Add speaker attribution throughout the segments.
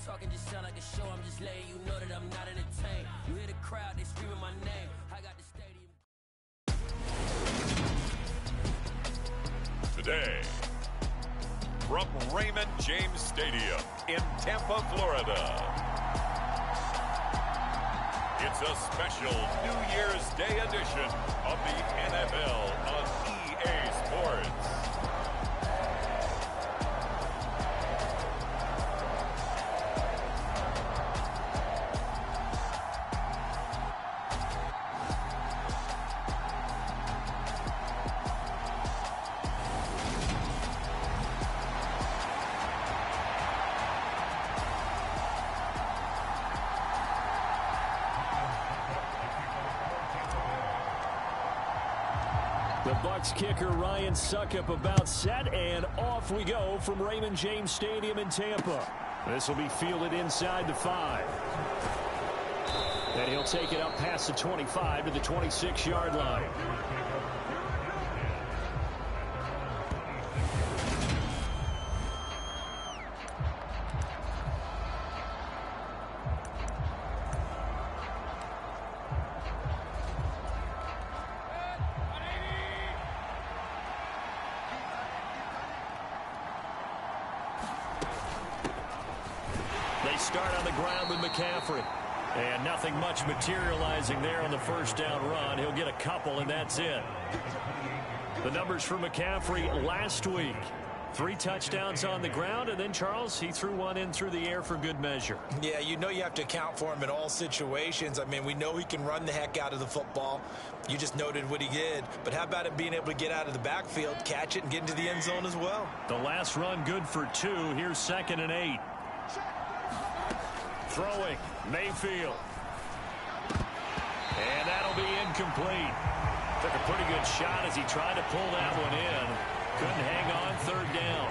Speaker 1: Talking just sound like a show, I'm just letting you know that I'm not entertained. You hear the crowd, they screaming my name. I got the stadium.
Speaker 2: Today, from Raymond James Stadium in Tampa, Florida, it's a special New Year's Day edition of the NFL on EA Sports.
Speaker 3: The Bucs kicker Ryan Succop about set, and off we go from Raymond James Stadium in Tampa. This will be fielded inside the 5. And he'll take it up past the 25 to the 26-yard line. They start on the ground with McCaffrey. And nothing much materializing there on the first down run. He'll get a couple, and that's it. The numbers for McCaffrey last week. 3 touchdowns on the ground, and then, Charles, he threw one in through the air for good measure.
Speaker 4: Yeah, you know you have to account for him in all situations. I mean, we know he can run the heck out of the football. You just noted what he did. But how about him being able to get out of the backfield, catch it, and get into the end zone as well?
Speaker 3: The last run good for 2. Here's 2nd and 8. Throwing, Mayfield. And that'll be incomplete. Took a pretty good shot as he tried to pull that one in. Couldn't hang on, 3rd down.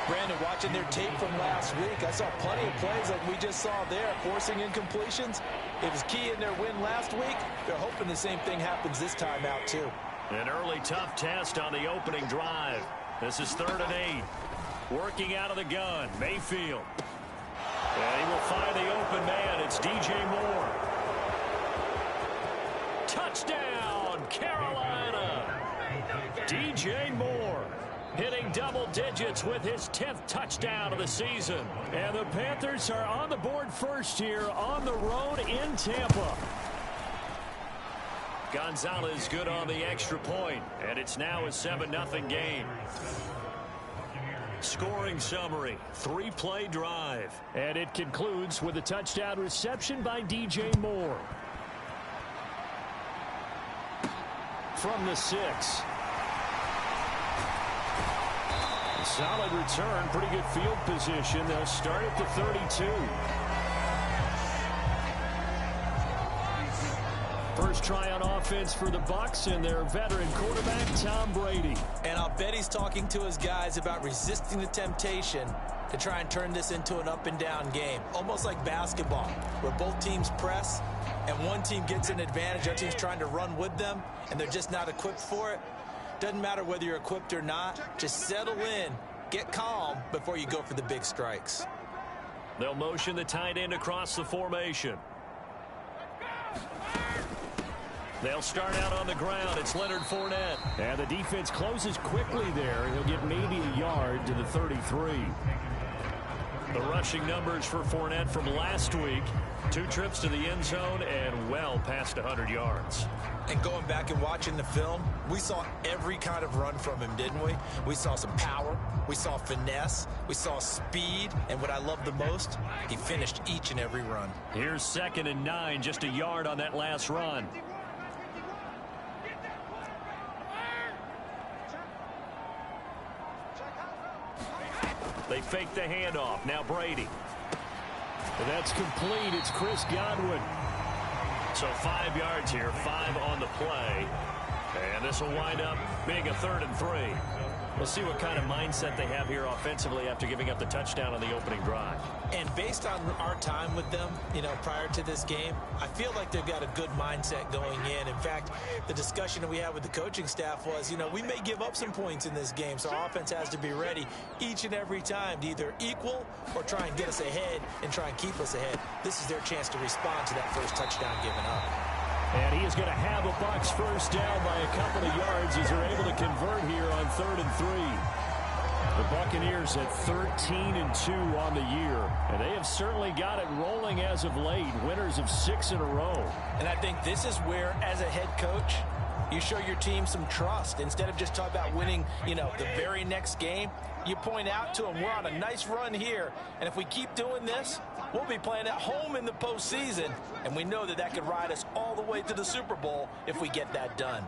Speaker 4: Brandon, watching their tape from last week, I saw plenty of plays like we just saw there, forcing incompletions. It was key in their win last week. They're hoping the same thing happens this time out, too.
Speaker 3: An early tough test on the opening drive. This is 3rd and 8. Working out of the gun, Mayfield. And he will find the open man. It's DJ Moore. Touchdown, Carolina. DJ Moore hitting double digits with his 10th touchdown of the season. And the Panthers are on the board first here on the road in Tampa. Gonzalez good on the extra point, and it's now a 7-0 game. Scoring summary, 3-play drive. And it concludes with a touchdown reception by DJ Moore. From the 6. Solid return, pretty good field position. They'll start at the 32. First try on offense for the Bucs and their veteran quarterback, Tom Brady.
Speaker 4: And I'll bet he's talking to his guys about resisting the temptation to try and turn this into an up-and-down game. Almost like basketball, where both teams press, and one team gets an advantage, other team's trying to run with them, and they're just not equipped for it. Doesn't matter whether you're equipped or not. Just settle in, get calm before you go for the big strikes.
Speaker 3: They'll motion the tight end across the formation. They'll start out on the ground. It's Leonard Fournette. And the defense closes quickly there. He'll get maybe a yard to the 33. The rushing numbers for Fournette from last week. 2 trips to the end zone and well past 100 yards.
Speaker 4: And going back and watching the film, we saw every kind of run from him, didn't we? We saw some power, we saw finesse, we saw speed, and what I love the most, he finished each and every run.
Speaker 3: Here's 2nd and 9, just a yard on that last run. They fake the handoff. Now Brady. And that's complete. It's Chris Godwin. So 5 yards here, 5 on the play. And this will wind up being a 3rd and 3. We'll see what kind of mindset they have here offensively after giving up the touchdown on the opening drive.
Speaker 4: And based on our time with them, prior to this game, I feel like they've got a good mindset going in. In fact, the discussion that we had with the coaching staff was, we may give up some points in this game, so our offense has to be ready each and every time to either equal or try and get us ahead and try and keep us ahead. This is their chance to respond to that first touchdown given up.
Speaker 3: And he is going to have a Bucs first down by a couple of yards as they're able to convert here on 3rd and 3. The Buccaneers at 13-2 on the year, and they have certainly got it rolling as of late, winners of 6 in a row.
Speaker 4: And I think this is where, as a head coach, you show your team some trust. Instead of just talking about winning, the very next game, you point out to them, we're on a nice run here, and if we keep doing this, we'll be playing at home in the postseason, and we know that could ride us all the way to the Super Bowl if we get that done.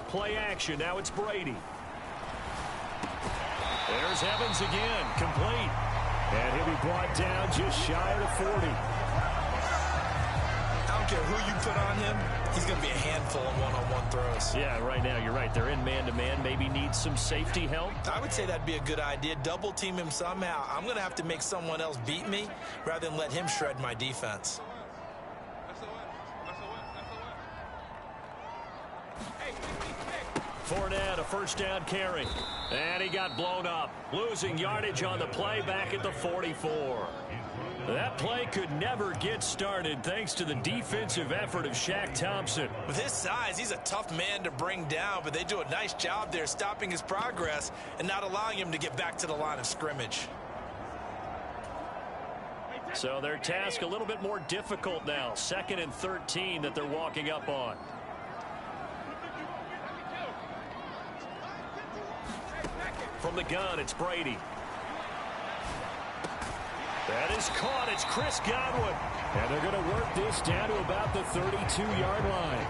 Speaker 3: Play action. Now it's Brady. There's Evans again. Complete. And he'll be brought down just shy of the 40.
Speaker 4: I don't care who you put on him. He's going to be a handful in one-on-one throws.
Speaker 3: Yeah, right now you're right. They're in man-to-man. Maybe need some safety help.
Speaker 4: I would say that'd be a good idea. Double team him somehow. I'm going to have to make someone else beat me rather than let him shred my defense.
Speaker 3: Fournette, a first down carry. And he got blown up. Losing yardage on the play back at the 44. That play could never get started thanks to the defensive effort of Shaq Thompson.
Speaker 4: With his size, he's a tough man to bring down, but they do a nice job there stopping his progress and not allowing him to get back to the line of scrimmage.
Speaker 3: So their task a little bit more difficult now. 2nd and 13 that they're walking up on. From the gun, it's Brady. That is caught. It's Chris Godwin. And they're going to work this down to about the 32-yard line.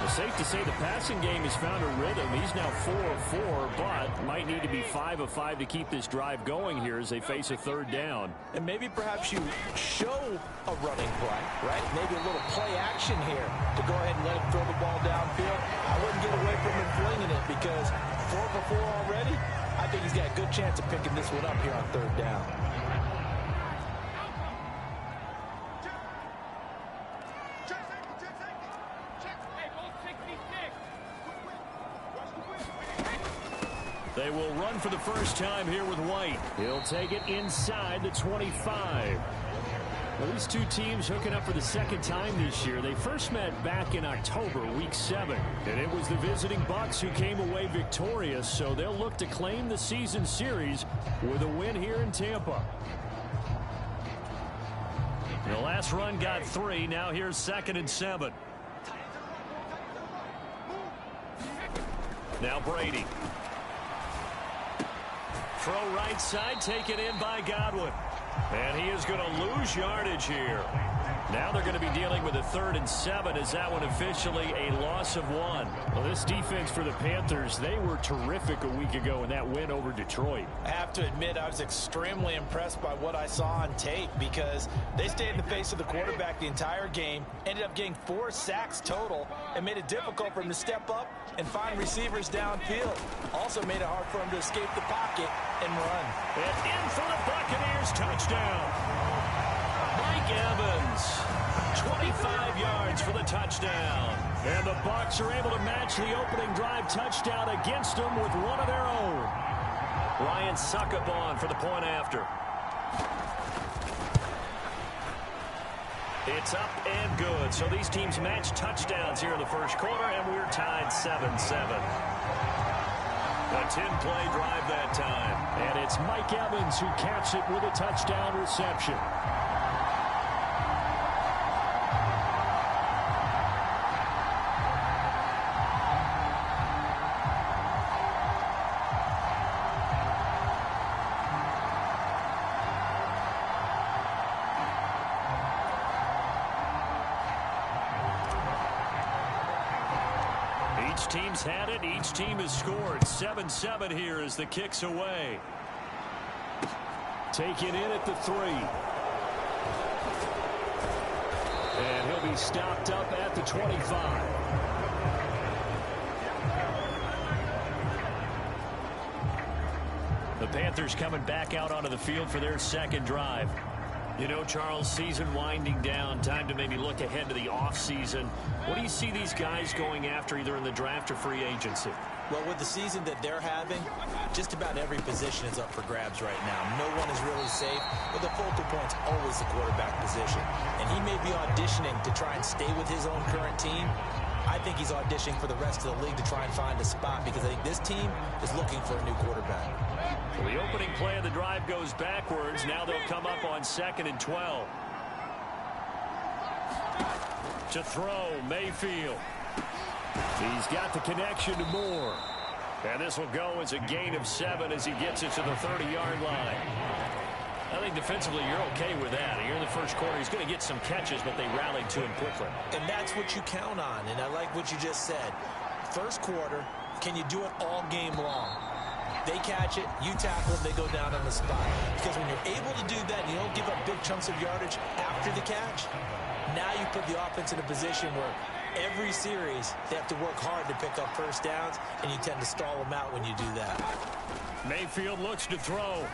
Speaker 3: It's safe to say the passing game has found a rhythm. He's now 4 of 4, but might need to be 5 of 5 to keep this drive going here as they face a 3rd down.
Speaker 4: And maybe perhaps you show a running play, right? Maybe a little play action here to go ahead and let him throw the ball downfield. I wouldn't get away from him flinging it because 4 for 4 already, I think he's got a good chance of picking this one up here on 3rd down.
Speaker 3: They will run for the first time here with White. He'll take it inside the 25. Well, these two teams hooking up for the 2nd time this year. They first met back in October, week 7. And it was the visiting Bucs who came away victorious, so they'll look to claim the season series with a win here in Tampa. The last run got 3. Now here's 2nd and 7. Now Brady. Throw right side, taken in by Godwin. And he is going to lose yardage here. Now they're going to be dealing with a 3rd and 7 as that one officially a loss of 1. Well, this defense for the Panthers, they were terrific a week ago in that win over Detroit.
Speaker 4: I have to admit, I was extremely impressed by what I saw on tape because they stayed in the face of the quarterback the entire game, ended up getting 4 sacks total, and made it difficult for him to step up and find receivers downfield. Also made it hard for him to escape the pocket and run.
Speaker 3: And in for the Buccaneers, touchdown. Mike Evans, 25 yards for the touchdown. And the Bucs are able to match the opening drive touchdown against them with one of their own. Ryan Succobon for the point after. It's up and good. So these teams match touchdowns here in the first quarter, and we're tied 7-7. A 10-play drive that time. And it's Mike Evans who caps it with a touchdown reception. Each team's had it. Each team has scored. 7-7 here as the kick's away. Taken in at the 3. And he'll be stopped up at the 25. The Panthers coming back out onto the field for their second drive. You know, Charles, season winding down, time to maybe look ahead to the offseason. What do you see these guys going after either in the draft or free agency?
Speaker 4: Well, with the season that they're having, just about every position is up for grabs right now. No one is really safe, but the focal point's always the quarterback position. And he may be auditioning to try and stay with his own current team. I think he's auditioning for the rest of the league to try and find a spot because I think this team is looking for a new quarterback.
Speaker 3: Well, the opening play of the drive goes backwards. Now they'll come up on 2nd and 12. To throw, Mayfield. He's got the connection to Moore. And this will go as a gain of 7 as he gets it to the 30-yard line. I think defensively you're okay with that. Here in the first quarter, he's going to get some catches, but they rallied to him quickly.
Speaker 4: And that's what you count on, and I like what you just said. First quarter, can you do it all game long? They catch it, you tackle them, they go down on the spot. Because when you're able to do that and you don't give up big chunks of yardage after the catch, now you put the offense in a position where every series they have to work hard to pick up first downs, and you tend to stall them out when you do that.
Speaker 3: Mayfield looks to throw.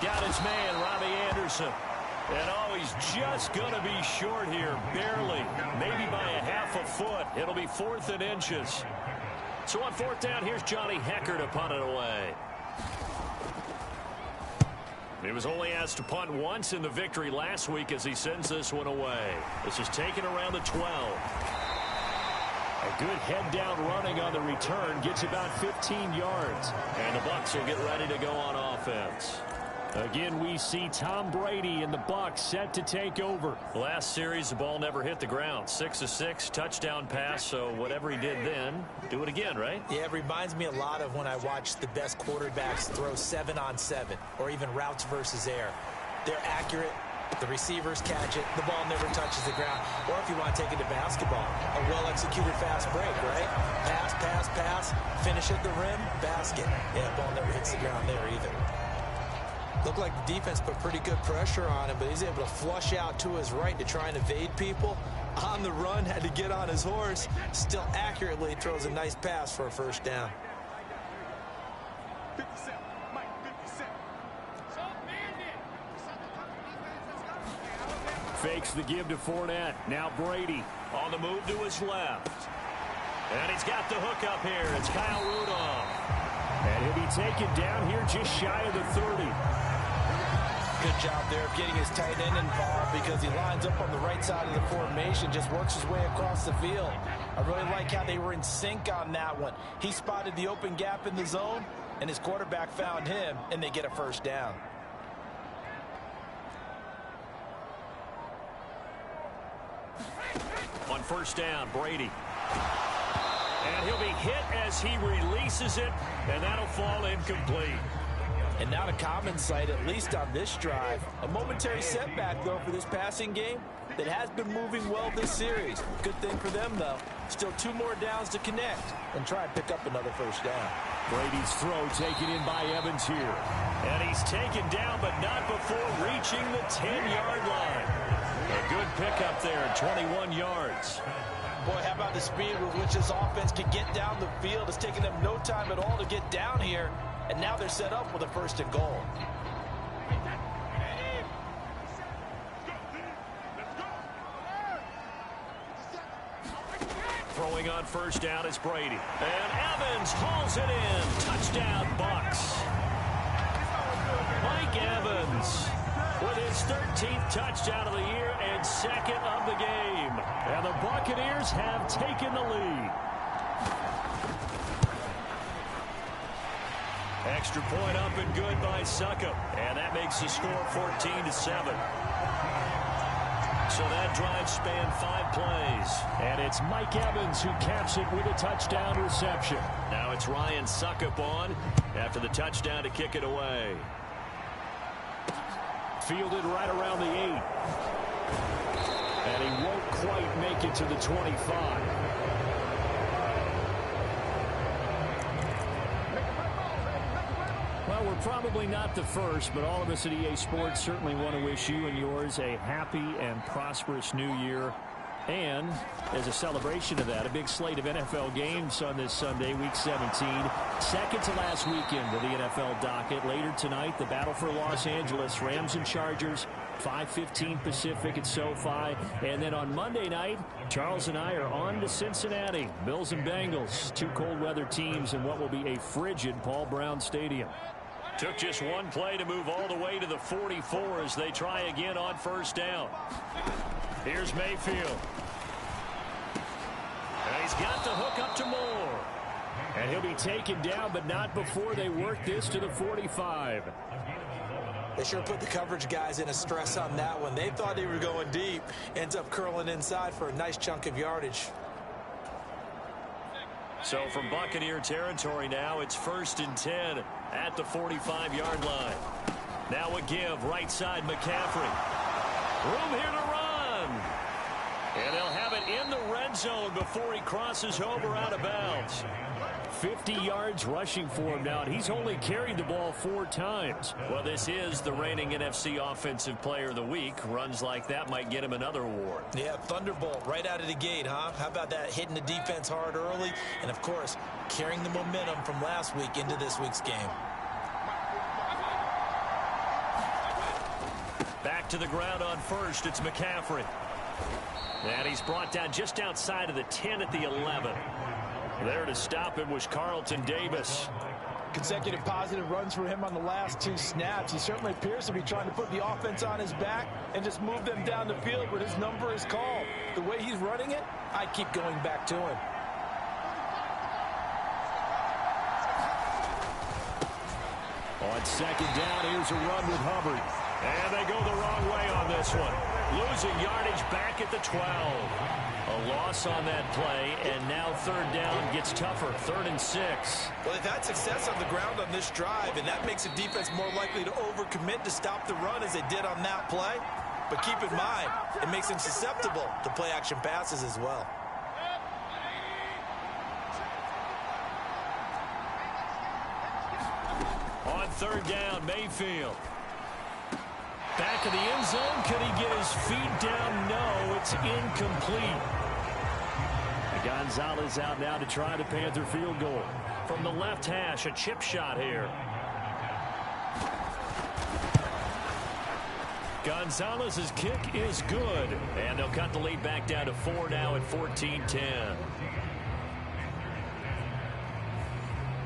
Speaker 3: Got his man, Robbie Anderson. And oh, he's just going to be short here, barely. Maybe by a half a foot. It'll be 4th and inches. So on 4th down, here's Johnny Hecker to punt it away. He was only asked to punt once in the victory last week as he sends this one away. This is taken around the 12. A good head-down running on the return gets about 15 yards. And the Bucs will get ready to go on offense. Again, we see Tom Brady and the Bucs set to take over. Last series, the ball never hit the ground. 6 of 6, touchdown pass, so whatever he did then, do it again, right?
Speaker 4: Yeah, it reminds me a lot of when I watch the best quarterbacks throw 7-on-7 or even routes versus air. They're accurate. The receivers catch it. The ball never touches the ground. Or if you want to take it to basketball, a well-executed fast break, right? Pass, pass, pass, finish at the rim, basket. Yeah, the ball never hits the ground there either. Looked like the defense put pretty good pressure on him, but he's able to flush out to his right to try and evade people. On the run, had to get on his horse. Still accurately throws a nice pass for a first down.
Speaker 3: Fakes the give to Fournette. Now Brady on the move to his left. And he's got the hook up here. It's Kyle Rudolph. And he'll be taken down here just shy of the 30.
Speaker 4: Good job there of getting his tight end involved because he lines up on the right side of the formation, just works his way across the field. I really like how they were in sync on that one. He spotted the open gap in the zone, and his quarterback found him, and they get a first down.
Speaker 3: On first down, Brady. And he'll be hit as he releases it, and that'll fall incomplete.
Speaker 4: And not a common sight, at least on this drive. A momentary setback, though, for this passing game that has been moving well this series. Good thing for them, though. Still 2 more downs to connect and try and pick up another first down.
Speaker 3: Brady's throw taken in by Evans here. And he's taken down, but not before reaching the 10-yard line. A good pickup there at 21 yards.
Speaker 4: Boy, how about the speed with which this offense can get down the field? It's taken them no time at all to get down here. And now they're set up with a 1st and goal.
Speaker 3: Throwing on first down is Brady. And Evans hauls it in. Touchdown, Bucs. Mike Evans with his 13th touchdown of the year and 2nd of the game. And the Buccaneers have taken the lead. Extra point up and good by Succop. And that makes the score 14-7. So that drive spanned 5 plays. And it's Mike Evans who caps it with a touchdown reception. Now it's Ryan Succop on after the touchdown to kick it away. Fielded right around the 8. And he won't quite make it to the 25. Well, we're probably not the first, but all of us at EA Sports certainly want to wish you and yours a happy and prosperous new year. And as a celebration of that, a big slate of NFL games on this Sunday, Week 17. Second to last weekend of the NFL docket. Later tonight, the battle for Los Angeles, Rams and Chargers, 5:15 Pacific at SoFi. And then on Monday night, Charles and I are on to Cincinnati. Bills and Bengals, two cold weather teams in what will be a frigid Paul Brown Stadium. Took just one play to move all the way to the 44 as they try again on first down. Here's Mayfield. And he's got the hook up to Moore. And he'll be taken down, but not before they work this to the 45.
Speaker 4: They sure put the coverage guys in a stress on that one. They thought they were going deep. Ends up curling inside for a nice chunk of yardage.
Speaker 3: So from Buccaneer territory now, it's 1st and 10 at the 45-yard line. Now a give, right side, McCaffrey. Room here to run. And they'll have it in the red zone before he crosses over out of bounds. 50 yards rushing for him now, and he's only carried the ball 4 times. Well, this is the reigning NFC Offensive Player of the Week. Runs like that might get him another award.
Speaker 4: Yeah, thunderbolt right out of the gate, huh? How about that, hitting the defense hard early, and, of course, carrying the momentum from last week into this week's game.
Speaker 3: Back to the ground on first, it's McCaffrey. And he's brought down just outside of the 10 at the 11. There to stop him was Carlton Davis.
Speaker 5: Consecutive positive runs for him on the last 2 snaps. He certainly appears to be trying to put the offense on his back and just move them down the field, but his number is called. The way he's running it, I keep going back to him.
Speaker 3: On second down, here's a run with Hubbard. And they go the wrong way on this one. Losing yardage back at the 12. A loss on that play, and now 3rd down gets tougher. 3rd and 6.
Speaker 4: Well, they've had success on the ground on this drive, and that makes the defense more likely to overcommit to stop the run as they did on that play. But keep in mind, it makes them susceptible to play-action passes as well.
Speaker 3: On 3rd down, Mayfield. Back of the end zone. Could he get his feet down? No, it's incomplete. Gonzalez out now to try the Panther field goal. From the left hash, a chip shot here. Gonzalez's kick is good. And they'll cut the lead back down to 4 now at 14-10.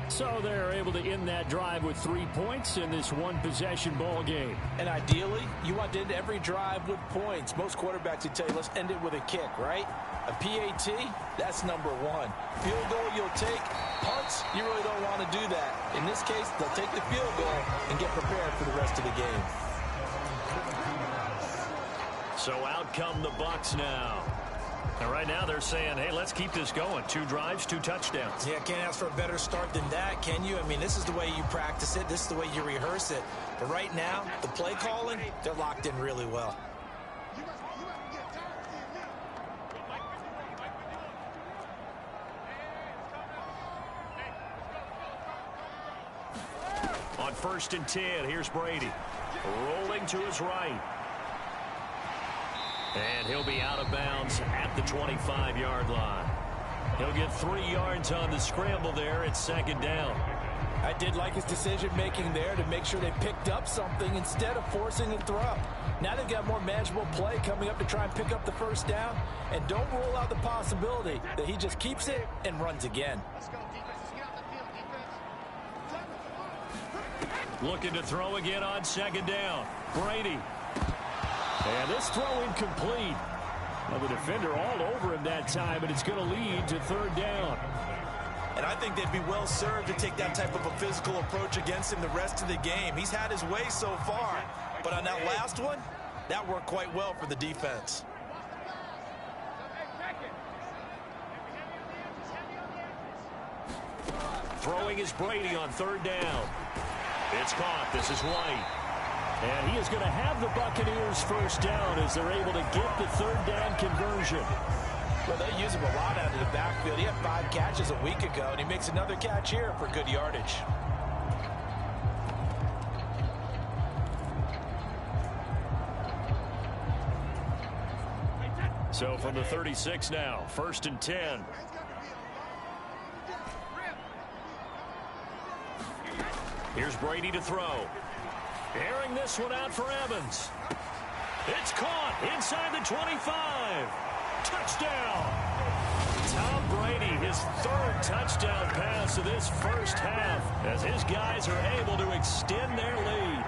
Speaker 3: So they're able to end that drive with 3 points in this one-possession ball game.
Speaker 4: And ideally, you want to end every drive with points. Most quarterbacks would tell you, let's end it with a kick, right? A PAT, that's number 1. Field goal you'll take. Punts, you really don't want to do that. In this case, they'll take the field goal and get prepared for the rest of the game.
Speaker 3: So out come the Bucs now. And right now they're saying, hey, let's keep this going. 2 drives, 2 touchdowns.
Speaker 4: Yeah, can't ask for a better start than that, can you? I mean, this is the way you practice it. This is the way you rehearse it. But right now, the play calling, they're locked in really well.
Speaker 3: On 1st and 10, here's Brady. Rolling to his right. And he'll be out of bounds at the 25-yard line. He'll get 3 yards on the scramble there at 2nd down.
Speaker 4: I did like his decision-making there to make sure they picked up something instead of forcing a throw. Now they've got more manageable play coming up to try and pick up the 1st down. And don't rule out the possibility that he just keeps it and runs again.
Speaker 3: Looking to throw again on 2nd down. Brady. And this throw incomplete. Well, the defender all over him that time, and it's going to lead to 3rd down.
Speaker 4: And I think they'd be well served to take that type of a physical approach against him the rest of the game. He's had his way so far, but on that last one, that worked quite well for the defense.
Speaker 3: Throwing is Brady on 3rd down. It's caught. This is White. And he is going to have the Buccaneers 1st down as they're able to get the 3rd down conversion.
Speaker 4: Well, they use him a lot out of the backfield. He had 5 catches a week ago, and he makes another catch here for good yardage.
Speaker 3: So from the 36 now, 1st and 10. Here's Brady to throw. Airing this one out for Evans. It's caught inside the 25. Touchdown. Tom Brady, his 3rd touchdown pass of this first half as his guys are able to extend their lead.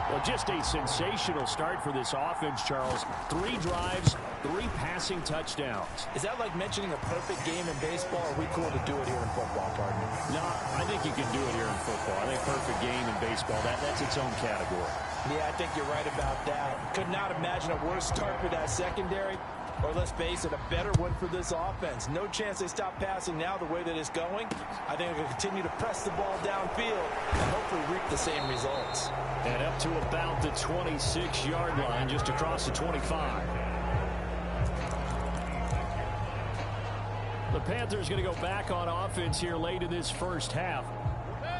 Speaker 6: Well, just a sensational start for this offense, Charles. 3 drives, 3 passing touchdowns.
Speaker 4: Is that like mentioning a perfect game in baseball, or are we cool to do it here in football, partner?
Speaker 6: No, I think you can do it here in football. I think perfect game in baseball, that's its own category.
Speaker 4: Yeah, I think you're right about that. Could not imagine a worse start for that secondary, or let's face it, a better one for this offense. No chance they stop passing now the way that it's going. I think they're going to continue to press the ball downfield and hopefully reap the same results.
Speaker 3: And up to about the 26-yard line, just across the 25.
Speaker 6: The Panthers going to go back on offense here late in this first half.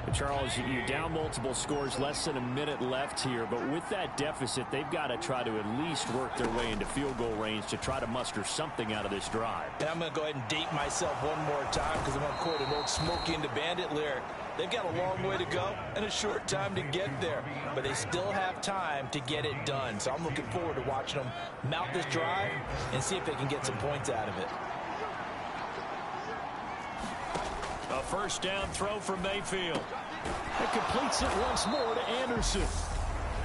Speaker 6: And Charles, you're down multiple scores, less than a minute left here. But with that deficit, they've got to try to at least work their way into field goal range to try to muster something out of this drive.
Speaker 4: And I'm going to go ahead and date myself one more time because I'm going to quote an old Smokey and the Bandit lyric. They've got a long way to go and a short time to get there. But they still have time to get it done. So I'm looking forward to watching them mount this drive and see if they can get some points out of it.
Speaker 3: A 1st down throw from Mayfield.
Speaker 6: It completes it once more to Anderson.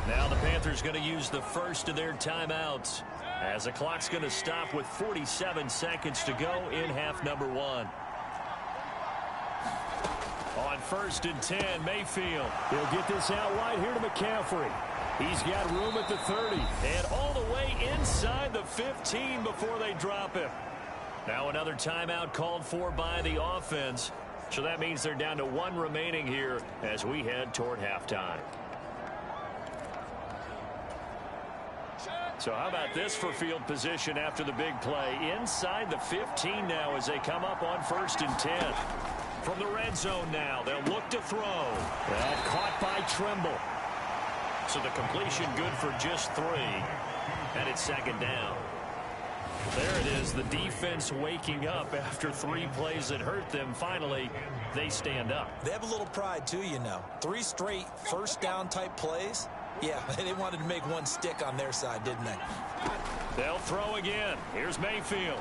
Speaker 3: Now the Panthers going to use the first of their timeouts as the clock's going to stop with 47 seconds to go in half number 1. On 1st and 10, Mayfield.
Speaker 6: He'll get this out wide here to McCaffrey. He's got room at the 30.
Speaker 3: And all the way inside the 15 before they drop him. Now another timeout called for by the offense. So that means they're down to 1 remaining here as we head toward halftime. So how about this for field position after the big play? Inside the 15 now as they come up on 1st and 10. From the red zone now, they'll look to throw.
Speaker 6: That caught by Tremble.
Speaker 3: So the completion good for just 3. And it's 2nd down. There it is, the defense waking up after 3 plays that hurt them. Finally, they stand up.
Speaker 4: They have a little pride, too, you know. 3 straight 1st down type plays. Yeah, they wanted to make one stick on their side, didn't they?
Speaker 3: They'll throw again. Here's Mayfield.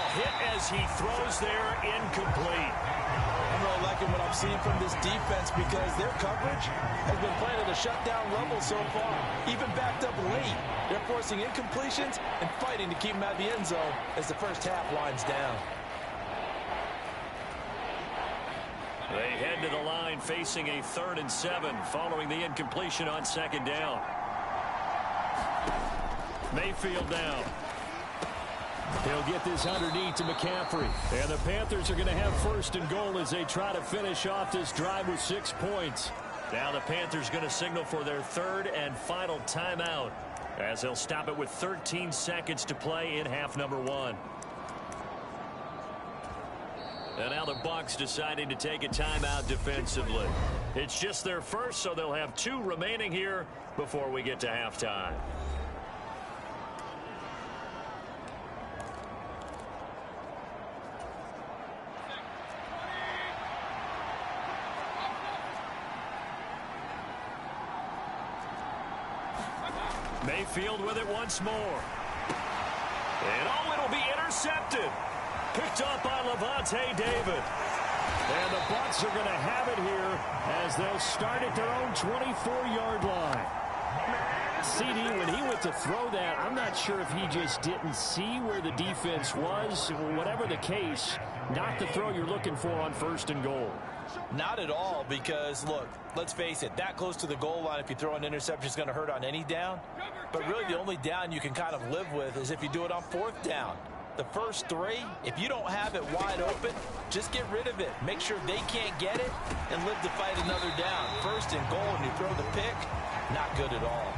Speaker 3: Hit as he throws there, incomplete.
Speaker 4: I'm really liking what I'm seeing from this defense because their coverage has been playing at a shutdown level so far. Even backed up late, they're forcing incompletions and fighting to keep them out of the end zone as the first half winds down.
Speaker 3: They head to the line facing a 3rd and 7 following the incompletion on 2nd down. Mayfield down.
Speaker 6: He'll get this underneath to McCaffrey. And the Panthers are going to have 1st and goal as they try to finish off this drive with 6 points.
Speaker 3: Now the Panthers going to signal for their 3rd and final timeout as they'll stop it with 13 seconds to play in half number 1. And now the Bucs deciding to take a timeout defensively. It's just their first, so they'll have 2 remaining here before we get to halftime. Mayfield with it once more. And it'll be intercepted. Picked up by Levante David.
Speaker 6: And the Bucs are going to have it here as they'll start at their own 24-yard line. CD, when he went to throw that, I'm not sure if he just didn't see where the defense was. Whatever the case, not the throw you're looking for on 1st and goal.
Speaker 4: Not at all, because, look, let's face it, that close to the goal line, if you throw an interception, is going to hurt on any down. But really, the only down you can kind of live with is if you do it on 4th down. The first 3, if you don't have it wide open, just get rid of it. Make sure they can't get it and live to fight another down. 1st and goal, and you throw the pick, not good at all.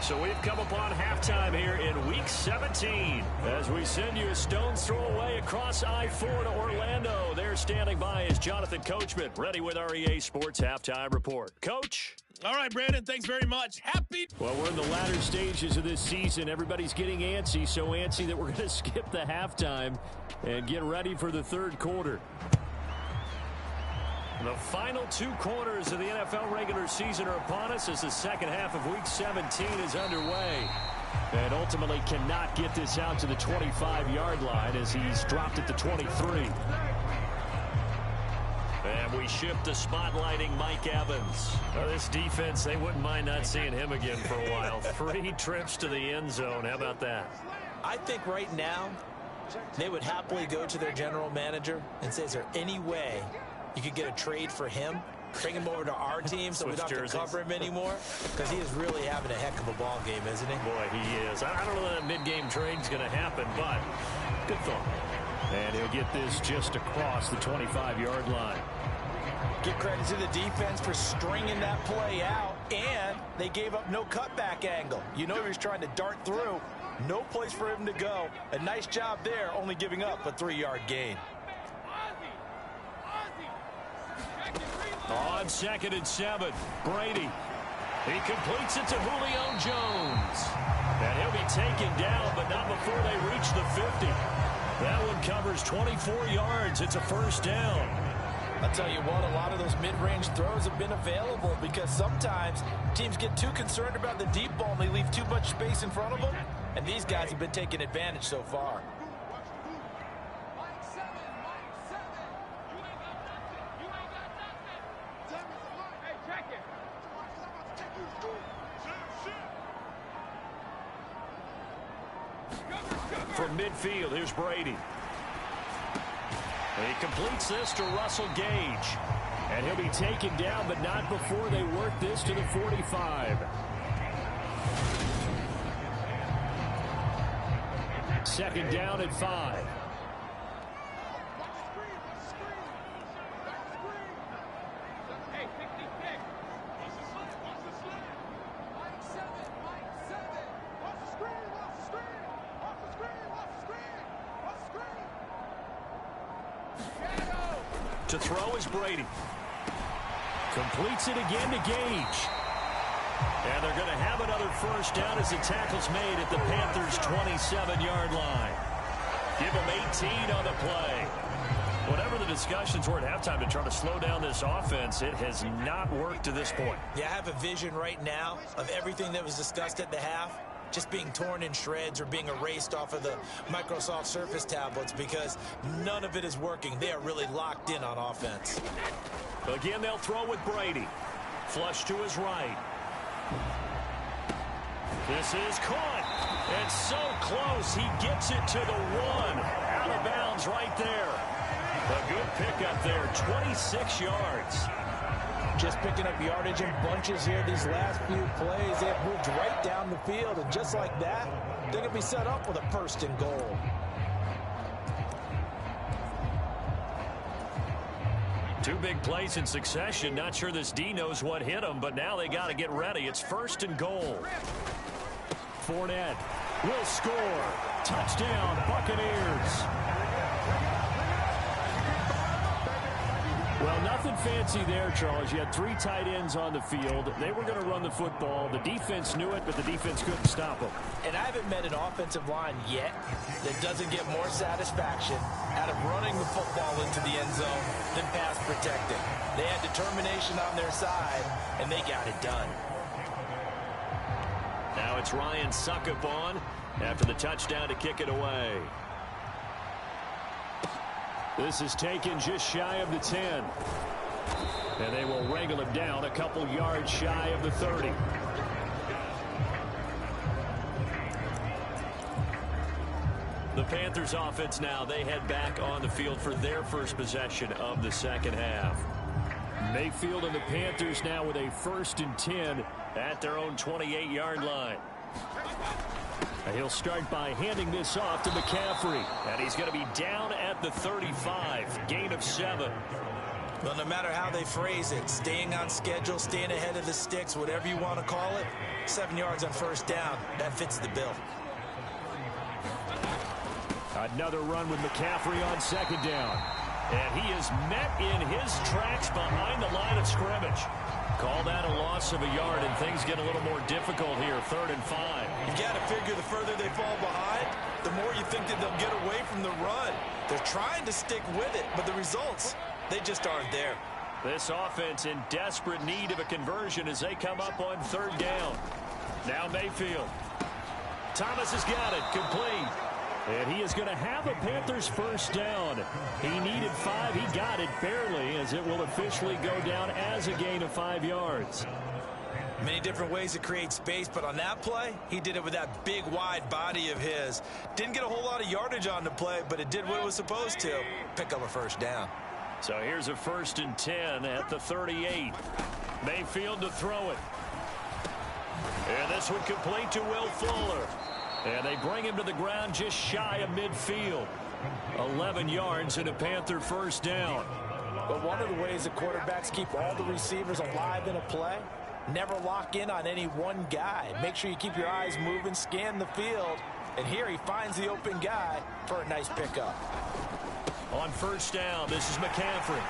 Speaker 3: So we've come upon halftime here in Week 17 as we send you a stone's throw away across I-4 to Orlando. There standing by is Jonathan Coachman, ready with our EA Sports Halftime Report. Coach?
Speaker 7: All right, Brandon, thanks very much. Happy.
Speaker 3: Well, we're in the latter stages of this season. Everybody's getting antsy, so antsy that we're going to skip the halftime and get ready for the third quarter. The final 2 quarters of the NFL regular season are upon us as the second half of Week 17 is underway. And ultimately cannot get this out to the 25-yard line as he's dropped at the 23. And we shift to spotlighting Mike Evans. Well, this defense, they wouldn't mind not seeing him again for a while. 3 trips to the end zone. How about that?
Speaker 4: I think right now they would happily go to their general manager and say, is there any way you could get a trade for him, bring him over to our team so we don't have to cover him anymore? Because he is really having a heck of a ball game, isn't he?
Speaker 3: Boy, he is. I don't know that mid-game trade's going to happen, but good thought. And he'll get this just across the 25-yard line.
Speaker 4: Give credit to the defense for stringing that play out, and they gave up no cutback angle. You know he was trying to dart through. No place for him to go. A nice job there, only giving up a 3-yard gain.
Speaker 3: On 2nd and 7, Brady. He completes it to Julio Jones. And he'll be taken down, but not before they reach the 50. That one covers 24 yards. It's a first down.
Speaker 4: I'll tell you what, a lot of those mid-range throws have been available because sometimes teams get too concerned about the deep ball and they leave too much space in front of them. And these guys have been taking advantage so far.
Speaker 3: From midfield, here's Brady. He completes this to Russell Gage. And he'll be taken down, but not before they work this to the 45. Second down at 5. To throw is Brady. Completes it again to Gage. And they're going to have another first down as the tackle's made at the Panthers' 27-yard line. Give them 18 on the play. Whatever the discussions were at halftime to try to slow down this offense, it has not worked to this point.
Speaker 4: Yeah, I have a vision right now of everything that was discussed at the half just being torn in shreds or being erased off of the Microsoft Surface tablets because none of it is working. They are really locked in on offense.
Speaker 3: Again, they'll throw with Brady. Flush to his right. This is caught. It's so close. He gets it to the 1. Out of bounds right there. A good pickup there. 26 yards.
Speaker 5: Just picking up yardage in bunches here these last few plays. They have moved right down the field, and just like that, they're going to be set up with a first and goal.
Speaker 3: Two big plays in succession. Not sure this D knows what hit him, but now they got to get ready. It's first and goal. Fournette will score. Touchdown, Buccaneers. Well, nothing fancy there, Charles. You had 3 tight ends on the field. They were going to run the football. The defense knew it, but the defense couldn't stop them.
Speaker 4: And I haven't met an offensive line yet that doesn't get more satisfaction out of running the football into the end zone than pass protecting. They had determination on their side, and they got it done.
Speaker 3: Now it's Ryan Suckup on after the touchdown to kick it away. This is taken just shy of the 10. And they will wrangle him down a couple yards shy of the 30. The Panthers offense now, they head back on the field for their first possession of the second half. Mayfield and the Panthers now with a 1st and 10 at their own 28-yard line. He'll start by handing this off to McCaffrey. And he's going to be down at the 35. Gain of 7.
Speaker 4: Well, no matter how they phrase it, staying on schedule, staying ahead of the sticks, whatever you want to call it, 7 yards on first down, that fits the bill.
Speaker 6: Another run with McCaffrey on second down. And he is met in his tracks behind the line of scrimmage. Call that a loss of a yard, and things get a little more difficult here, 3rd and 5.
Speaker 4: You got to figure the further they fall behind, the more you think that they'll get away from the run. They're trying to stick with it, but the results, they just aren't there.
Speaker 3: This offense in desperate need of a conversion as they come up on 3rd down. Now Mayfield. Thomas has got it, complete. And he is going to have a Panthers first down. He needed 5. He got it barely, as it will officially go down as a gain of 5 yards.
Speaker 4: Many different ways to create space, but on that play, he did it with that big, wide body of his. Didn't get a whole lot of yardage on the play, but it did what it was supposed to. Pick up a first down.
Speaker 3: So here's a 1st and 10 at the 38. Mayfield to throw it. And this one complete to Will Fuller. And they bring him to the ground just shy of midfield. 11 yards and a Panther first down.
Speaker 5: But one of the ways the quarterbacks keep all the receivers alive in a play, never lock in on any one guy. Make sure you keep your eyes moving, scan the field. And here he finds the open guy for a nice pickup.
Speaker 3: On first down, this is McCaffrey.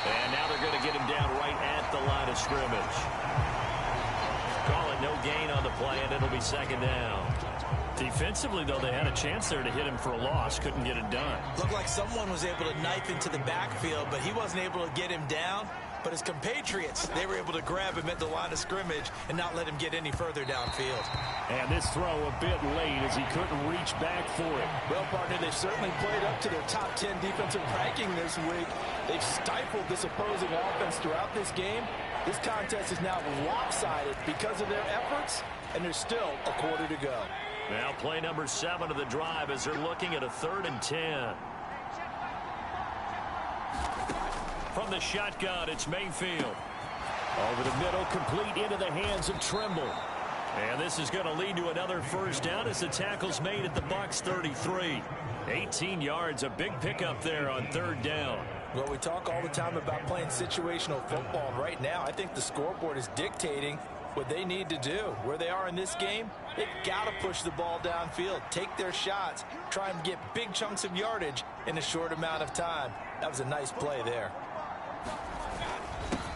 Speaker 3: And now they're going to get him down right at the line of scrimmage. Call it no gain on the play, and it'll be 2nd down. Defensively, though, they had a chance there to hit him for a loss. Couldn't get it done.
Speaker 4: Looked like someone was able to knife into the backfield, but he wasn't able to get him down. But his compatriots, they were able to grab him at the line of scrimmage and not let him get any further downfield.
Speaker 6: And this throw a bit late as he couldn't reach back for it.
Speaker 5: Well, partner, they've certainly played up to their top 10 defensive ranking this week. They've stifled this opposing offense throughout this game. This contest is now lopsided because of their efforts, and there's still a quarter to go.
Speaker 3: Now play number 7 of the drive as they're looking at a 3rd and 10. From the shotgun, it's Mayfield.
Speaker 6: Over the middle, complete into the hands of Trimble.
Speaker 3: And this is going to lead to another first down as the tackle's made at the Bucs 33. 18 yards, a big pickup there on 3rd down.
Speaker 5: Well, we talk all the time about playing situational football, and right now I think the scoreboard is dictating what they need to do. Where they are in this game, they've got to push the ball downfield, take their shots, try and get big chunks of yardage in a short amount of time. That was a nice play there.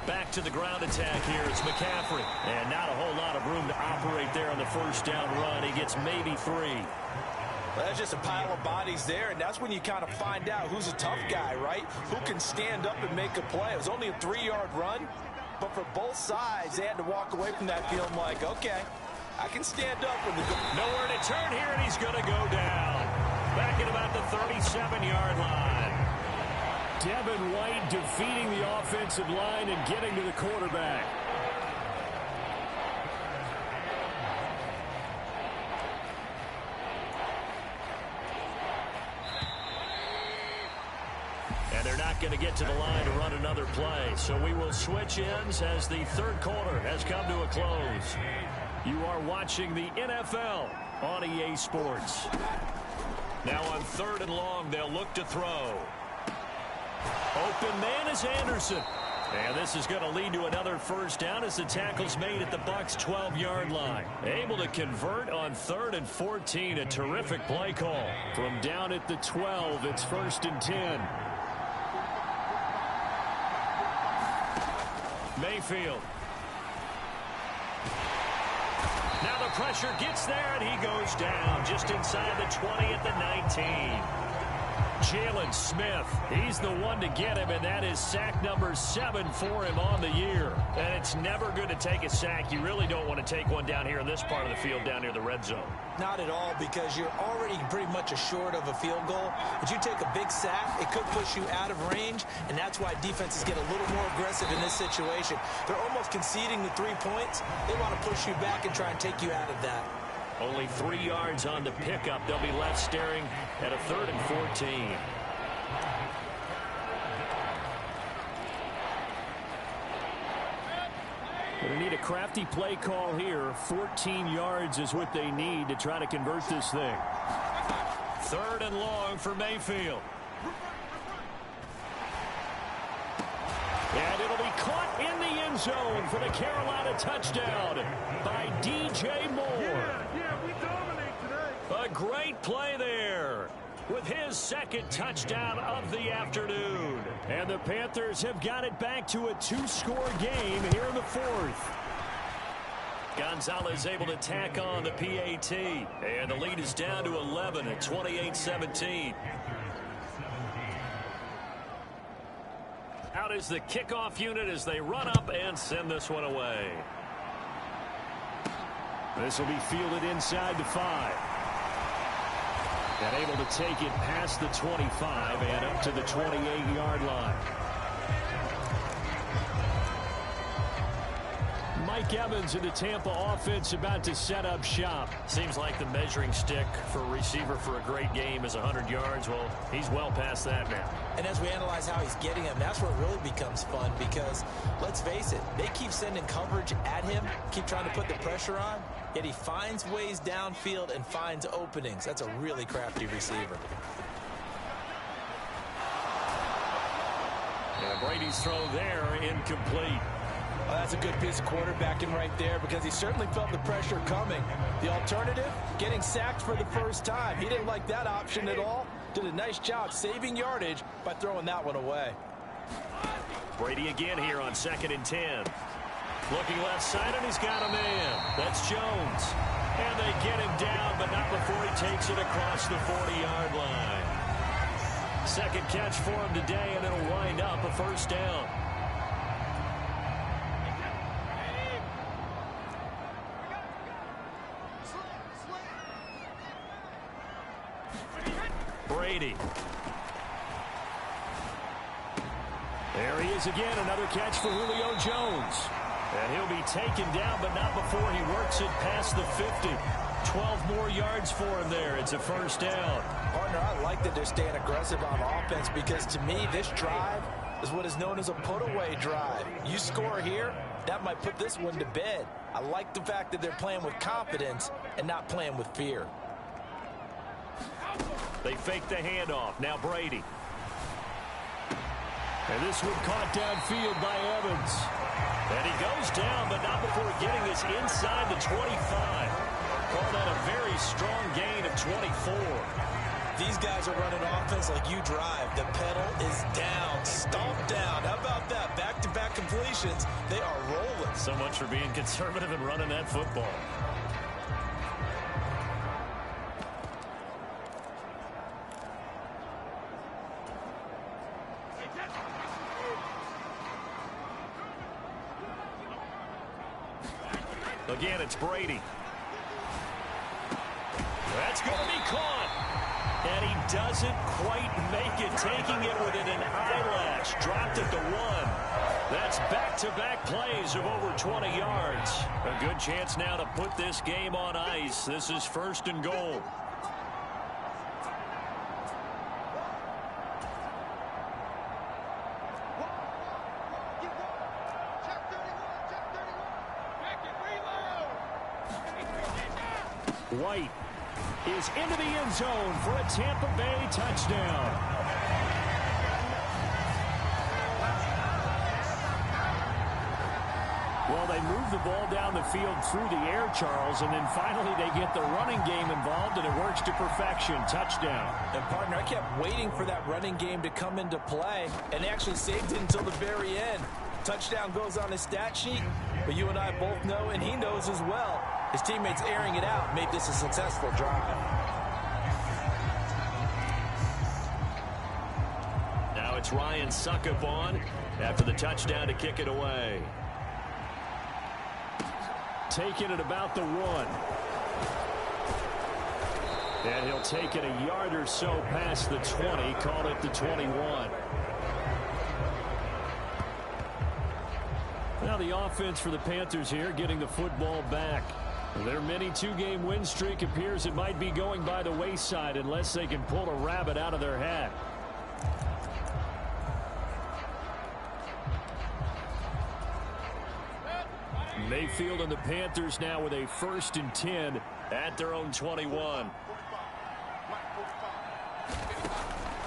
Speaker 3: Back to the ground attack here. It's McCaffrey. And not a whole lot of room to operate there on the first down run. He gets maybe 3.
Speaker 5: Well, that's just a pile of bodies there, and that's when you kind of find out who's a tough guy, right? Who can stand up and make a play. It was only a 3-yard run, but for both sides, they had to walk away from that feeling like, okay, I can stand up.
Speaker 3: Nowhere to turn here, and he's going to go down. Back at about the 37-yard line.
Speaker 6: Devin White defeating the offensive line and getting to the quarterback.
Speaker 3: And they're not going to get to the line to run another play. So we will switch ends as the 3rd quarter has come to a close. You are watching the NFL on EA Sports. Now on 3rd and long, they'll look to throw. Open man is Anderson. And this is going to lead to another first down as the tackle's made at the Bucs 12-yard line. Able to convert on 3rd and 14. A terrific play call.
Speaker 6: From down at the 12, it's 1st and 10.
Speaker 3: Mayfield. Now the pressure gets there, and he goes down just inside the 20 at the 19. Jalen Smith, he's the one to get him, and that is sack number 7 for him on the year. And it's never good to take a sack. You really don't want to take one down here in this part of the field, down near the red zone.
Speaker 4: Not at all, because you're already pretty much assured of a field goal. But you take a big sack, it could push you out of range, and that's why defenses get a little more aggressive in this situation. They're almost conceding the 3 points. They want to push you back and try and take you out of that.
Speaker 3: Only 3 yards on the pickup. They'll be left staring at a 3rd and 14.
Speaker 6: They need a crafty play call here. 14 yards is what they need to try to convert this thing.
Speaker 3: 3rd and long for Mayfield.
Speaker 6: And it'll be caught in the end zone for the Carolina touchdown by DJ Moore.
Speaker 8: We dominate today.
Speaker 6: A great play there with his second touchdown of the afternoon. And the Panthers have got it back to a 2-score game here in the fourth. Gonzalez able to tack on the PAT. And the lead is down to 11 at 28-17. Out is the kickoff unit as they run up and send this one away. This will be fielded inside the 5. And able to take it past the 25 and up to the 28-yard line. Mike Evans in the Tampa offense about to set up shop.
Speaker 3: Seems like the measuring stick for a receiver for a great game is 100 yards. Well, he's well past that now.
Speaker 4: And as we analyze how he's getting them, that's where it really becomes fun because, let's face it, they keep sending coverage at him, keep trying to put the pressure on, yet he finds ways downfield and finds openings. That's a really crafty receiver.
Speaker 3: And Brady's throw there incomplete.
Speaker 5: Well, that's a good piece of quarterbacking right there because he certainly felt the pressure coming. The alternative, getting sacked for the first time. He didn't like that option at all. Did a nice job saving yardage by throwing that one away.
Speaker 3: Brady again here on 2nd and 10. Looking left side, and he's got a man. That's Jones. And they get him down, but not before he takes it across the 40-yard line. Second catch for him today, and it'll wind up a first down. Brady. There he is again, another catch for Julio Jones. And he'll be taken down, but not before he works it past the 50. 12 more yards for him there. It's a first down.
Speaker 4: Partner, I like that they're staying aggressive on offense because to me, this drive is what is known as a put-away drive. You score here, that might put this one to bed. I like the fact that they're playing with confidence and not playing with fear.
Speaker 3: They fake the handoff. Now Brady.
Speaker 6: And this one caught downfield by Evans.
Speaker 3: And he goes down, but not before getting this inside the 25. Call that a very strong gain of 24.
Speaker 4: These guys are running offense like you drive. The pedal is down, stomped down. How about that? Back-to-back completions. They are rolling.
Speaker 3: So much for being conservative and running that football. Again, it's Brady. That's going to be caught. And he doesn't quite make it, taking it within an eyelash. Dropped at the 1. That's back-to-back plays of over 20 yards. A good chance now to put this game on ice. This is 1st and goal.
Speaker 6: White is into the end zone for a Tampa Bay touchdown. Well, they move the ball down the field through the air, Charles, and then finally they get the running game involved, and it works to perfection. Touchdown.
Speaker 4: And, partner, I kept waiting for that running game to come into play, and they actually saved it until the very end. Touchdown goes on his stat sheet, but you and I both know, and he knows as well, his teammates airing it out made this a successful drive.
Speaker 3: Now it's Ryan Suckup on after the touchdown to kick it away.
Speaker 6: Taking it about the 1. And he'll take it a yard or so past the 20, call it the 21. Now the offense for the Panthers here getting the football back. Their mini 2-game win streak appears it might be going by the wayside unless they can pull a rabbit out of their hat. Mayfield and the Panthers now with a 1st and 10 at their own 21.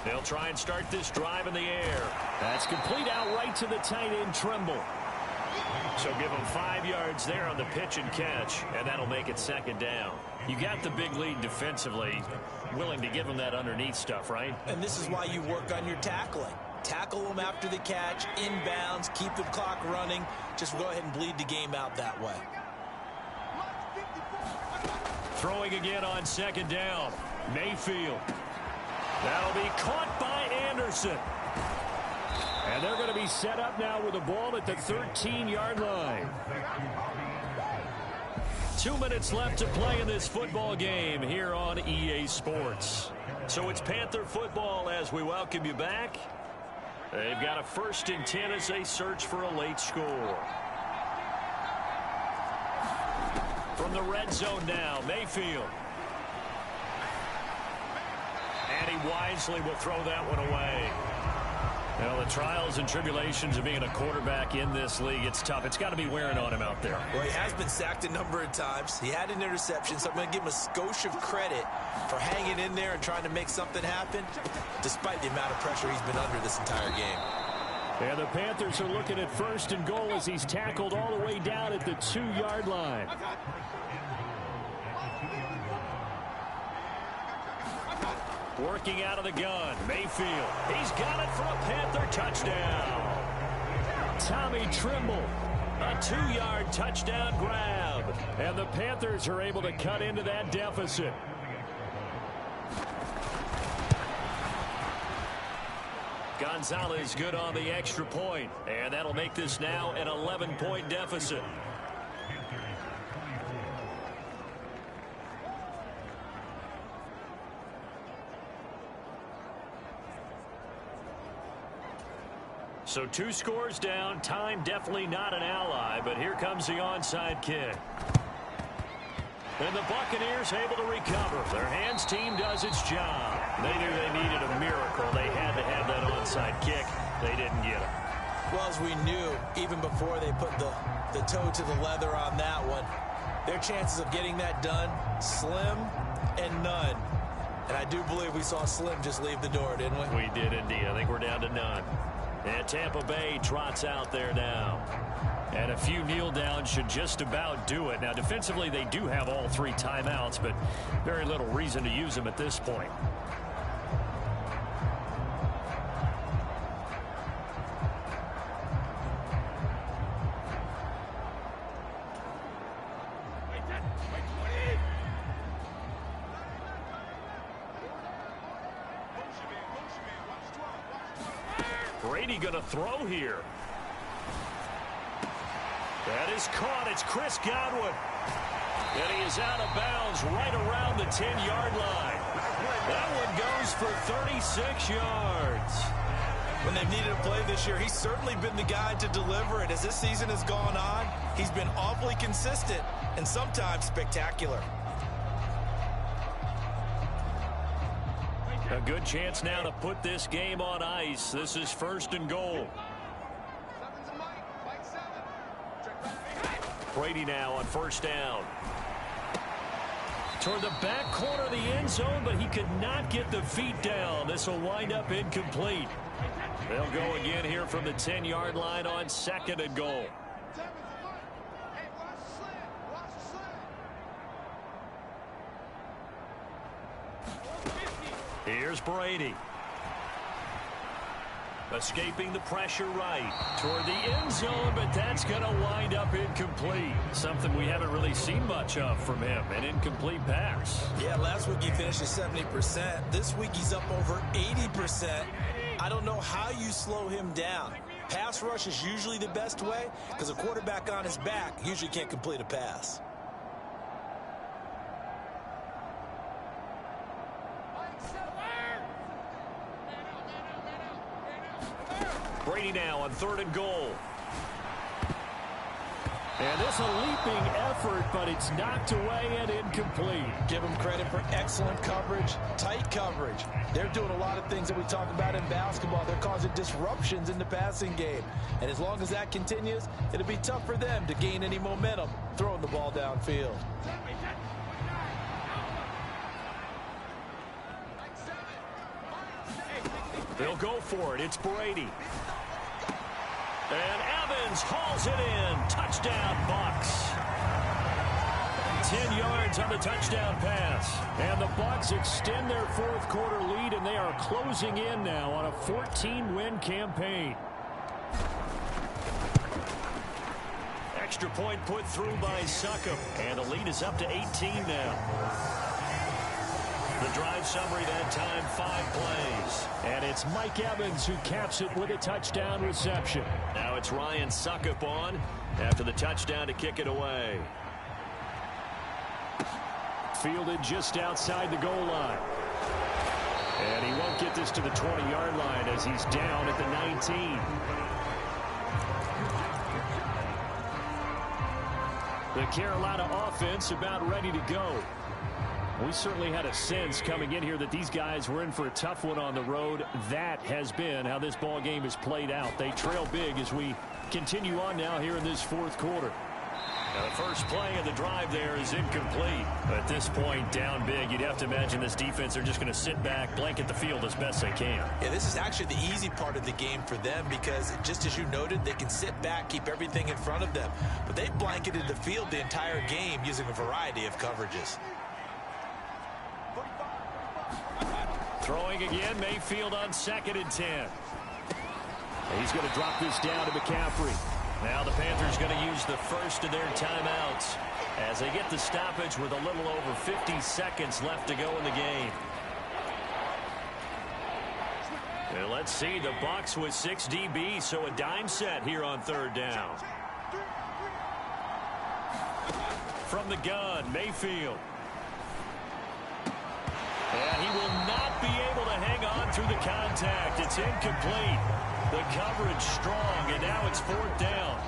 Speaker 3: They'll try and start this drive in the air.
Speaker 6: That's complete out right to the tight end, Trimble.
Speaker 3: So give them 5 yards there on the pitch and catch, and that'll make it second down. You got the big lead defensively, willing to give them that underneath stuff, right?
Speaker 4: And this is why you work on your tackling. Tackle them after the catch, inbounds, keep the clock running. Just go ahead and bleed the game out that way.
Speaker 3: Throwing again on second down. Mayfield. That'll be caught by Anderson.
Speaker 6: And they're going to be set up now with the ball at the 13-yard line.
Speaker 3: 2 minutes left to play in this football game here on EA Sports. So it's Panther football as we welcome you back. They've got a 1st and 10 as they search for a late score. From the red zone now, Mayfield. And he wisely will throw that one away. Well, the trials and tribulations of being a quarterback in this league, it's tough. It's got to be wearing on him out there.
Speaker 4: Well, he has been sacked a number of times. He had an interception, so I'm going to give him a skosh of credit for hanging in there and trying to make something happen, despite the amount of pressure he's been under this entire game.
Speaker 6: And the Panthers are looking at 1st and goal as he's tackled all the way down at the 2-yard line.
Speaker 3: Working out of the gun, Mayfield. He's got it for a Panther touchdown.
Speaker 6: Tommy Trimble.
Speaker 3: A 2-yard touchdown grab.
Speaker 6: And the Panthers are able to cut into that deficit.
Speaker 3: Gonzalez good on the extra point. And that'll make this now an 11-point deficit. So 2 scores down. Time definitely not an ally, but here comes the onside kick. And the Buccaneers able to recover. Their hands team does its job. They knew they needed a miracle. They had to have that onside kick. They didn't get it.
Speaker 4: Well, as we knew, even before they put the toe to the leather on that one, their chances of getting that done, slim and none. And I do believe we saw Slim just leave the door, didn't we?
Speaker 3: We did indeed. I think we're down to none. And Tampa Bay trots out there now. And a few kneel downs should just about do it. Now, defensively, they do have all 3 timeouts, but very little reason to use them at this point. Brady going to throw here. That is caught. It's Chris Godwin. And he is out of bounds right around the 10-yard line. That one goes for 36 yards.
Speaker 4: When they've needed a play this year, he's certainly been the guy to deliver it. As this season has gone on, he's been awfully consistent and sometimes spectacular.
Speaker 3: A good chance now to put this game on ice. This is 1st and goal. Brady now on 1st down. Toward the back corner of the end zone, but he could not get the feet down. This will wind up incomplete. They'll go again here from the 10-yard line on 2nd and goal. Here's Brady. Escaping the pressure right toward the end zone, but that's going to wind up incomplete. Something we haven't really seen much of from him, an incomplete pass.
Speaker 4: Yeah, last week he finished at 70%. This week he's up over 80%. I don't know how you slow him down. Pass rush is usually the best way because a quarterback on his back usually can't complete a pass.
Speaker 3: Brady now on 3rd and goal.
Speaker 6: And this a leaping effort, but it's knocked away and incomplete.
Speaker 5: Give them credit for excellent coverage, tight coverage. They're doing a lot of things that we talk about in basketball. They're causing disruptions in the passing game. And as long as that continues, it'll be tough for them to gain any momentum throwing the ball downfield.
Speaker 3: They'll go for it. It's Brady. And Evans hauls it in. Touchdown, Bucs. 10 yards on the touchdown pass. And the Bucs extend their fourth quarter lead, and they are closing in now on a 14-win campaign. Extra point put through by Succop. And the lead is up to 18 now. The drive summary that time, 5 plays. And it's Mike Evans who caps it with a touchdown reception. Now it's Ryan Succop on after the touchdown to kick it away. Fielded just outside the goal line. And he won't get this to the 20-yard line as he's down at the 19. The Carolina offense about ready to go. We certainly had a sense coming in here that these guys were in for a tough one on the road. That has been how this ball game is played out. They trail big as we continue on now here in this fourth quarter. Now the first play of the drive there is incomplete. At this point, down big, you'd have to imagine this defense are just going to sit back, blanket the field as best they can.
Speaker 4: Yeah, this is actually the easy part of the game for them because, just as you noted, they can sit back, keep everything in front of them. But they blanketed the field the entire game using a variety of coverages.
Speaker 3: Throwing again, Mayfield on 2nd and 10. He's going to drop this down to McCaffrey. Now the Panthers going to use the first of their timeouts as they get the stoppage with a little over 50 seconds left to go in the game. And let's see, the Bucs with 6 DBs, so a dime set here on 3rd down. From the gun, Mayfield. And he will not be able to hang on through the contact. It's incomplete. The coverage strong, and now it's 4th down.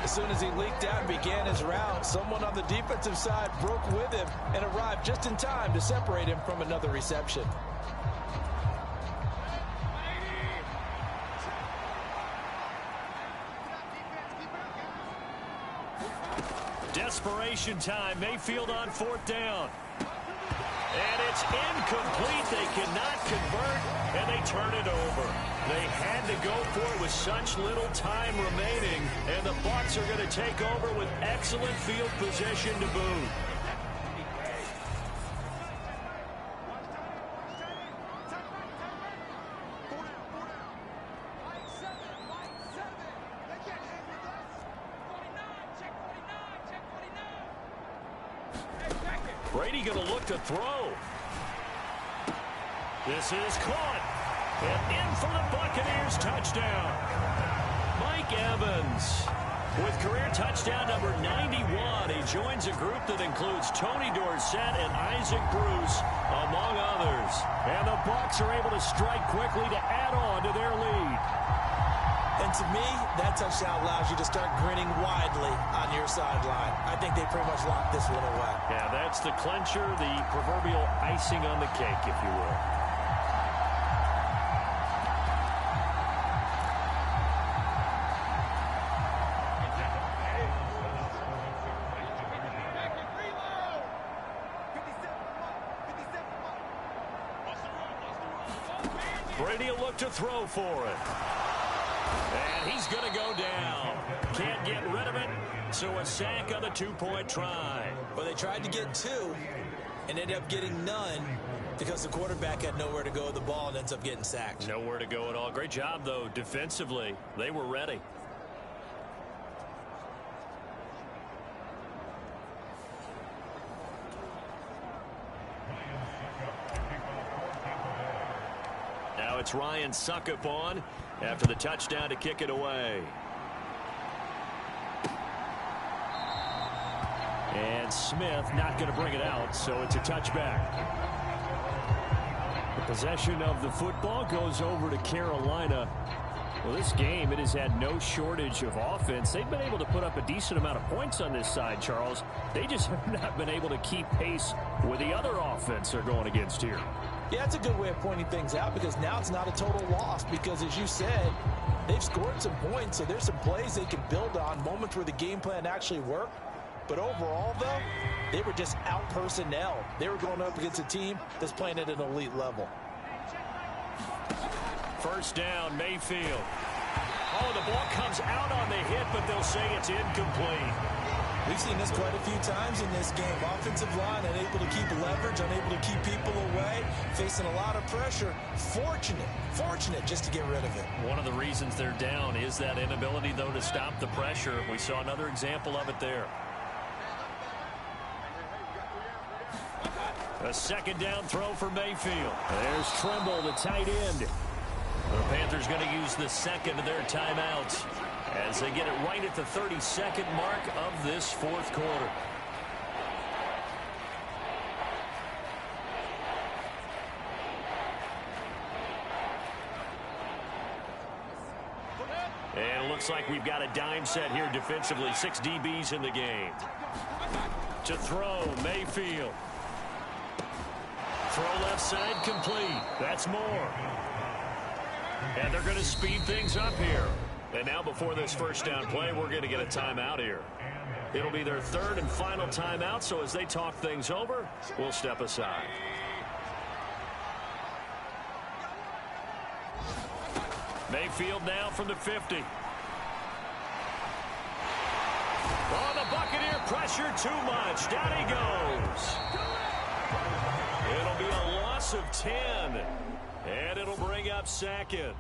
Speaker 5: As soon as he leaked out and began his route, someone on the defensive side broke with him and arrived just in time to separate him from another reception.
Speaker 3: Desperation time. Mayfield on 4th down. And it's incomplete. They cannot convert, and they turn it over. They had to go for it with such little time remaining, and the Bucs are going to take over with excellent field position to boot. Brady going to look to throw. This is caught. And in for the Buccaneers touchdown. Mike Evans with career touchdown number 91. He joins a group that includes Tony Dorsett and Isaac Bruce, among others. And the Bucs are able to strike quickly to add on to their lead.
Speaker 4: And to me, that touchdown allows you to start grinning widely on your sideline. I think they pretty much locked this one away.
Speaker 3: Yeah, that's the clincher, the proverbial icing on the cake, if you will. Brady will look to throw for it. And he's going to go down. Can't get rid of it, so a sack on the 2-point try.
Speaker 4: Well, they tried to get 2 and ended up getting none because the quarterback had nowhere to go with the ball and ends up getting sacked.
Speaker 3: Nowhere to go at all. Great job, though, defensively. They were ready. Now it's Ryan Succop on after the touchdown to kick it away. And Smith not going to bring it out, so it's a touchback. The possession of the football goes over to Carolina. Well, this game, it has had no shortage of offense. They've been able to put up a decent amount of points on this side, Charles. They just have not been able to keep pace with the other offense they're going against here.
Speaker 5: Yeah, that's a good way of pointing things out because now it's not a total loss because, as you said, they've scored some points, so there's some plays they can build on, moments where the game plan actually worked. But overall, though, they were just out personnel. They were going up against a team that's playing at an elite level.
Speaker 3: First down, Mayfield. Oh, the ball comes out on the hit, but they'll say it's incomplete.
Speaker 4: We've seen this quite a few times in this game. Offensive line unable to keep leverage, unable to keep people away, facing a lot of pressure. Fortunate just to get rid of it.
Speaker 3: One of the reasons they're down is that inability, though, to stop the pressure. We saw another example of it there. A second down throw for Mayfield.
Speaker 6: There's Trimble, the tight end.
Speaker 3: The Panthers going to use the second of their timeouts as they get it right at the 32nd mark of this fourth quarter. And it looks like we've got a dime set here defensively. 6 DBs in the game. To throw, Mayfield. Throw left side, complete. That's more. And they're going to speed things up here. And now before this first down play, we're going to get a timeout here. It'll be their third and final timeout, so as they talk things over, we'll step aside. Mayfield now from the 50. Oh, the Buccaneer pressure too much. Down he goes. It'll be a loss of 10. And it'll bring up second.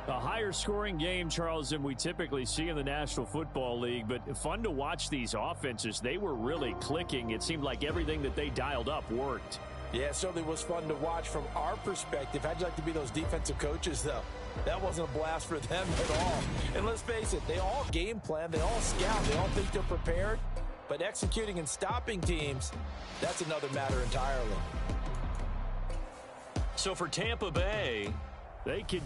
Speaker 6: A higher scoring game, Charles, than we typically see in the National Football League, but fun to watch these offenses. They were really clicking. It seemed like everything that they dialed up worked.
Speaker 5: Yeah, it certainly was fun to watch from our perspective. How'd you like to be those defensive coaches, though? That wasn't a blast for them at all. And let's face it, they all game plan, they all scout, they all think they're prepared. But executing and stopping teams, that's another matter entirely.
Speaker 3: So for Tampa Bay,
Speaker 6: they could